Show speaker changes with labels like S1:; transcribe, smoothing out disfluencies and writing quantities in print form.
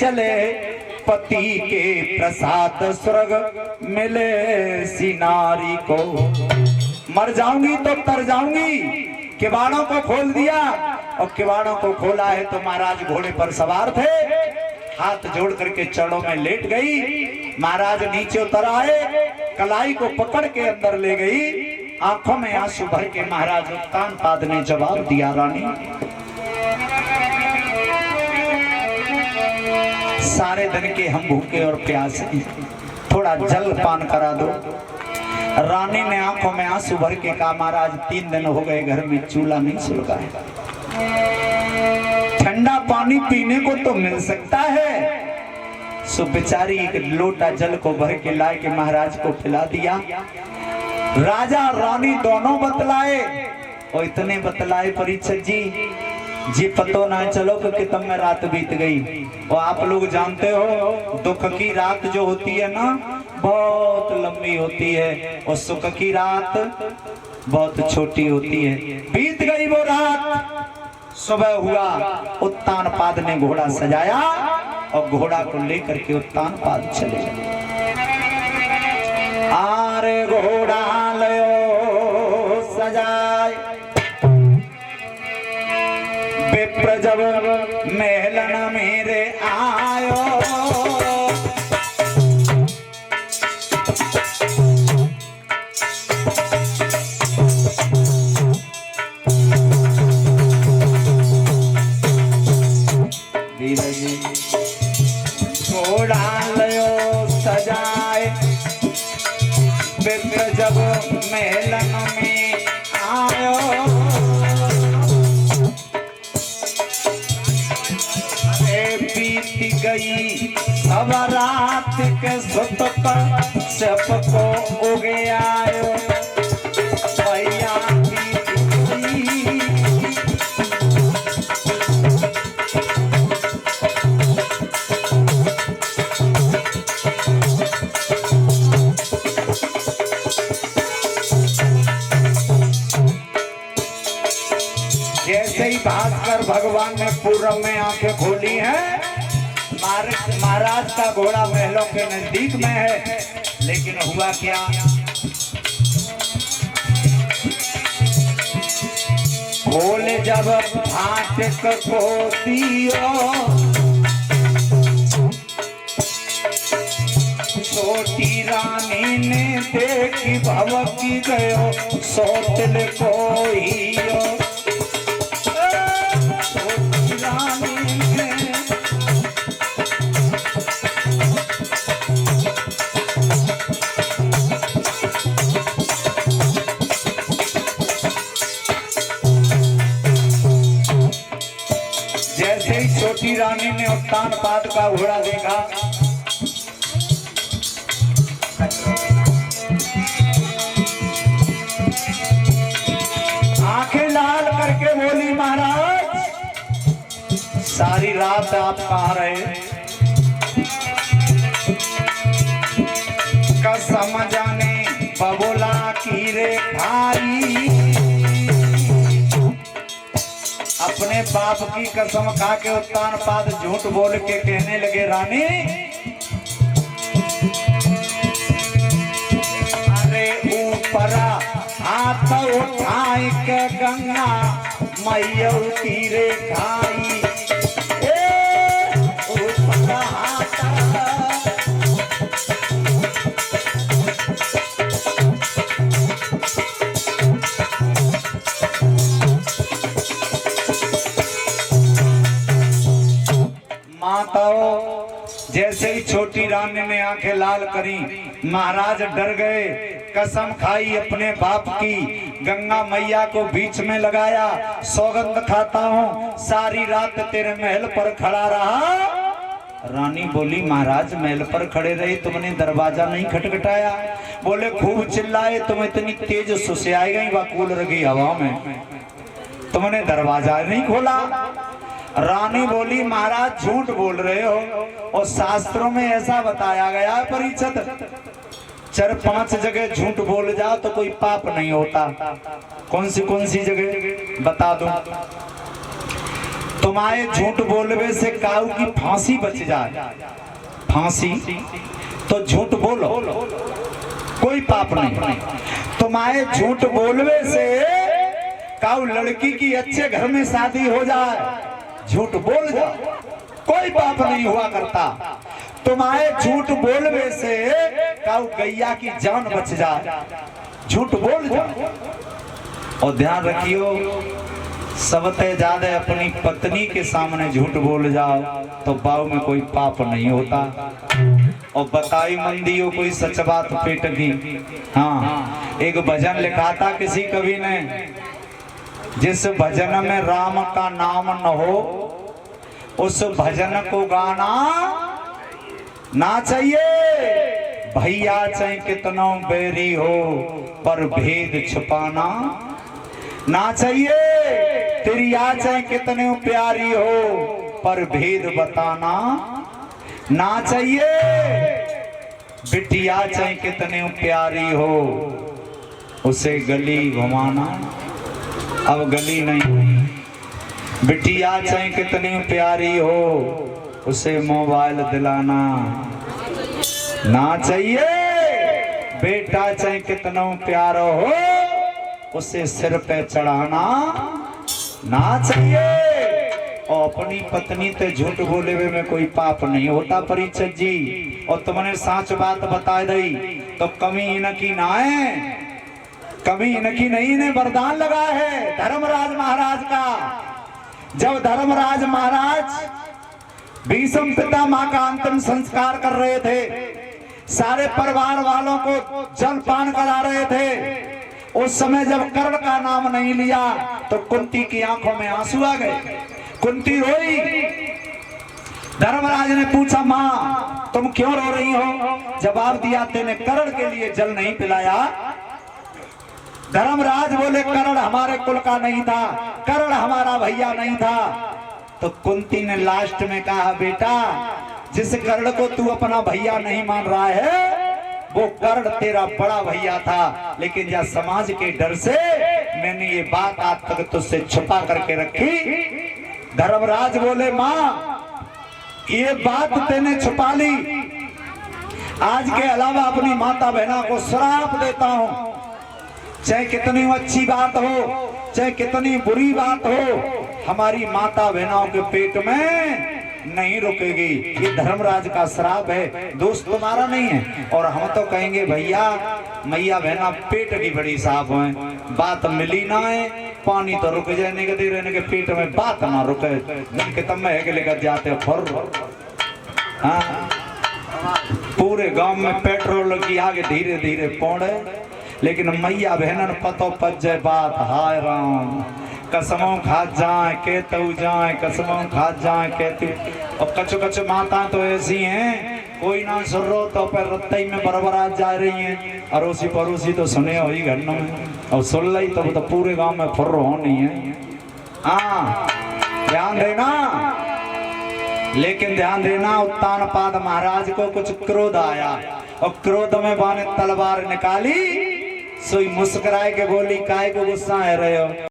S1: चले पति के प्रसाद स्वर्ग मिले सी नारी को। मर जाऊंगी तो तर जाऊंगी। किवाड़ों को खोल दिया और किवाड़ों को खोला है तो महाराज घोड़े पर सवार थे, हाथ जोड़ करके चरणों में लेट गई। महाराज नीचे उतर आए, कलाई को पकड़ के अंदर ले गई। आंखों में आंसू भर के महाराज उत्तानपाद ने जवाब दिया, रानी सारे दिन के हम भूखे और प्यासे, थोड़ा जल पान करा दो। रानी ने आंखों में आंसू भर के कहा, महाराज 3 दिन हो गए घर में चूल्हा नहीं सुलगा है, ठंडा पानी पीने को तो मिल सकता है। सो बेचारी एक लोटा जल को भर के लाए के महाराज को पिला दिया। राजा रानी दोनों बतलाए और इतने बतलाए परीक्षित जी पतो ना चलो कि तब में रात बीत गई। और आप लोग जानते हो दुख की रात जो होती है ना बहुत लंबी होती है और सुख की रात बहुत छोटी होती है। बीत गई वो रात, सुबह हुआ, उत्तानपाद ने घोड़ा सजाया और घोड़ा को लेकर के उत्तानपाद चले। आरे घोड़ा लयो सजाए, विप्र जब मेलन मेरे आयो, घोड़ा लयो सजाए, विप्र जब मेलन में आयो। बीत गई अब रात के सुत पर सबको उगे आयो, भैया जैसे ही भास्कर भगवान ने पूरब में आंखें खोली हैं, महाराज का घोड़ा महलों के नजदीक में है। लेकिन हुआ क्या, खोले जब फाटक को दियो, छोटी रानी ने देखी भवकी गयो सोतल कोइयो। जैसे ही छोटी रानी ने उत्तानपाद का घोड़ा देखा, आंखें लाल करके बोली, महाराज सारी रात आप कहाँ रहे? कसम जाने बबोला की रे भाई, अपने बाप की कसम खा के उत्तानपाद झूठ बोल के कहने लगे, रानी अरे ऊपर हाथ उठाए के गंगा मैया की रे खाई, ऊपर हाथ माताओं। जैसे ही छोटी रानी ने आंखें लाल करी, महाराज डर गए। कसम खाई अपने बाप की, गंगा मैया को बीच में लगाया, सौगंध खाता हूँ सारी रात तेरे महल पर खड़ा रहा। रानी बोली, महाराज महल पर खड़े रहे, तुमने दरवाजा नहीं खटखटाया? बोले, खूब चिल्लाए, तुम इतनी तेज सुसियाई गई वकूल रगी हवा में, तुमने दरवाजा नहीं खोला। रानी बोली, महाराज झूठ बोल रहे हो, और शास्त्रों में ऐसा बताया गया है परीक्षित, 4-5 जगह झूठ बोल जाओ तो कोई पाप नहीं होता। कौन सी जगह बता दो? तुम्हारे झूठ बोलवे से काऊ की फांसी बच जाए, फांसी तो झूठ बोलो, कोई पाप नहीं। तुम्हारे झूठ बोलवे से काऊ लड़की की अच्छे घर में शादी हो जाए, झूठ बोल जाओ, कोई पाप नहीं हुआ करता। तुम्हारे झूठ बोलवे से काऊ गैया की जान बच जाए, झूठ बोल जाओ। और ध्यान रखियो, सबसे ज्यादा अपनी पत्नी के सामने झूठ बोल जाओ तो बाऊ में कोई पाप नहीं होता। और बताई मंदियों कोई सच बात पेट की। हाँ, एक भजन लिखा था किसी कवि ने, जिस भजन में राम का नाम न हो उस भजन को गाना ना चाहिए। भैया चाहे कितनों बैरी हो पर भेद छुपाना ना चाहिए। तेरी आ चाहे कितने प्यारी हो पर भेद बताना ना चाहिए। बिटिया चाहे कितने प्यारी हो उसे गली घुमाना, अब गली नहीं। बिटिया चाहे कितनी प्यारी हो उसे मोबाइल दिलाना ना चाहिए। बेटा चाहे कितना प्यारा हो उसे सिर पे चढ़ाना ना चाहिए। और अपनी पत्नी ते झूठ बोले में कोई पाप नहीं होता परिचय जी। और तुमने सच बात बता दी तो कमी इनकी ना है, कमी इनकी नहीं, ने वरदान लगा है धर्मराज महाराज का। जब धर्मराज महाराज भीष्म पितामह का अंतिम संस्कार कर रहे थे, सारे परिवार वालों को जलपान करा रहे थे, उस समय जब कर्ण का नाम नहीं लिया तो कुंती की आंखों में आंसू आ गए। कुंती रोई। धर्मराज ने पूछा, माँ तुम क्यों रो रही हो? जवाब दिया, तेने कर्ण के लिए जल नहीं पिलाया। धर्मराज बोले, कर्ण हमारे कुल का नहीं था, कर्ण हमारा भैया नहीं था। तो कुंती ने लास्ट में कहा, बेटा जिस कर्ण को तू अपना भैया नहीं मान रहा है वो कर्ण तेरा बड़ा भैया था, लेकिन यह समाज के डर से मैंने ये बात आज तक तुझसे छुपा करके रखी। धर्मराज बोले, माँ ये बात तेने छुपा ली, आज के अलावा अपनी माता बहनों को श्राप देता हूँ, चाहे कितनी अच्छी बात हो चाहे कितनी बुरी बात हो, हमारी माता बहनों के पेट में नहीं रुकेगी। ये धर्मराज का श्राप है, दोस्त तुम्हारा नहीं है। और हम तो कहेंगे भैया मैया बहना पेट की बड़ी साफ है, बात मिली ना है, पानी तो रुक जाने के दे रहने के पेट में बात ना रुके, जिनके तब में है के लेकर जाते फुर। हाँ, पूरे गांव में पेट्रोल की आगे धीरे धीरे पौड़े, लेकिन मैया बहनन पतो पच जाए बात, हाय राम कसमों खा जाए कहते जाए, कसमों खा जाए कहते। और कचो कचो माता तो ऐसी हैं, कोई ना सुन रो तो पर रत्ते में बरबरात जा रही हैं, अड़ोसी पड़ोसी तो सुने हो ही घर में, और सुन ली तो पूरे गांव में फुर्र होनी है। हाँ ध्यान देना, लेकिन ध्यान देना उत्तानपाद महाराज को कुछ क्रोध आया, और क्रोध में बाने तलवार निकाली, सोई मुस्कुराए के बोली, काहे को गुस्सा है रहे हो?